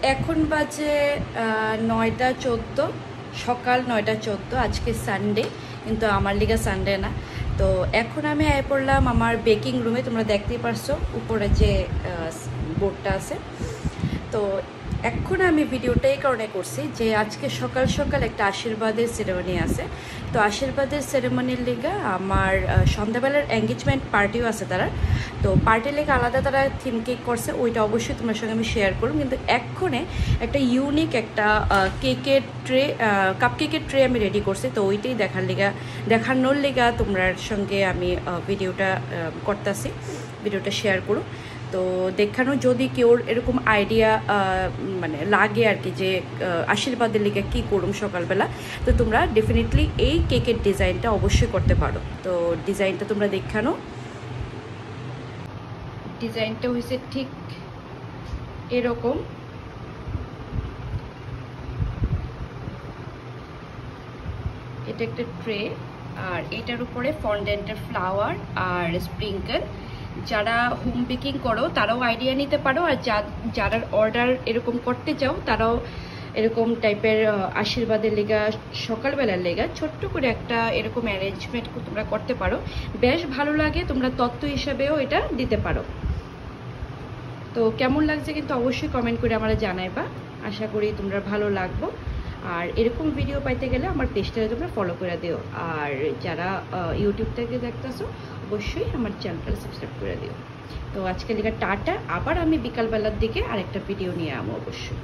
এখন বাজে 9:14, সকাল 9:14। আজকে সানডে, কিন্তু আমার লিগা সানডে না। তো এখন আমি আয় পড়লাম আমার বেকিং রুমে। তোমরা দেখতেই পারছো উপরে যে বোর্ডটা আছে। তো এখন আমি ভিডিওটা এই কারণে করছি যে আজকে সকাল সকাল একটা আশীর্বাদের সেরেমনি আছে। তো আশীর্বাদের সেরেমনির লেগা আমার সন্ধ্যাবেলার এঙ্গেজমেন্ট পার্টিও আছে তারা। তো পার্টির লেগে আলাদা তারা থিম কেক করছে, ওইটা অবশ্যই তোমার সঙ্গে আমি শেয়ার করব। কিন্তু এক্ষণে একটা ইউনিক একটা কেকের ট্রে, কাপ কেকের ট্রে আমি রেডি করছি। তো ওইটাই দেখানোর লেগা তোমার সঙ্গে আমি ভিডিওটা করতেছি, ভিডিওটা শেয়ার করো। তো দেখানো যদি কেউ এরকম আইডিয়া মানে লাগে আর কি, যে আশীর্বাদের লিগে কী করুম সকালবেলা, তো তোমরা ডেফিনেটলি এই কেকের ডিজাইনটা অবশ্যই করতে পারো। তো ডিজাইনটা তোমরা দেখানো, ডিজাইনটা হয়েছে ঠিক এরকম। এটা একটা ট্রে, আর এটার উপরে ফন্ডেন্টের ফ্লাওয়ার আর স্প্রিঙ্কেল। যারা হোম বেকিং করো তারাও আইডিয়া নিতে পারো, আর যারা অর্ডার এরকম করতে চাও তারাও এরকম টাইপের আশীর্বাদের লেগা সকালবেলার লেগা ছোট্ট করে একটা এরকম অ্যারেঞ্জমেন্ট তোমরা করতে পারো। বেশ ভালো লাগে, তোমরা তত্ত্ব হিসাবেও এটা দিতে পারো। তো কেমন লাগছে কিন্তু অবশ্যই কমেন্ট করে আমরা জানাইবা। আশা করি তোমরা ভালো লাগবো। আর এরকম ভিডিও পাইতে গেলে আমার পেজটাকে তোমরা ফলো করে দিও। আর যারা ইউটিউব থেকে দেখতেছো অবশ্যই আমার চ্যানেলটা সাবস্ক্রাইব করে দিও। তো আজকে লেখা টাটা, আবার আমি বিকালবেলার দিকে আরেকটা ভিডিও নিয়ে আমো অবশ্যই।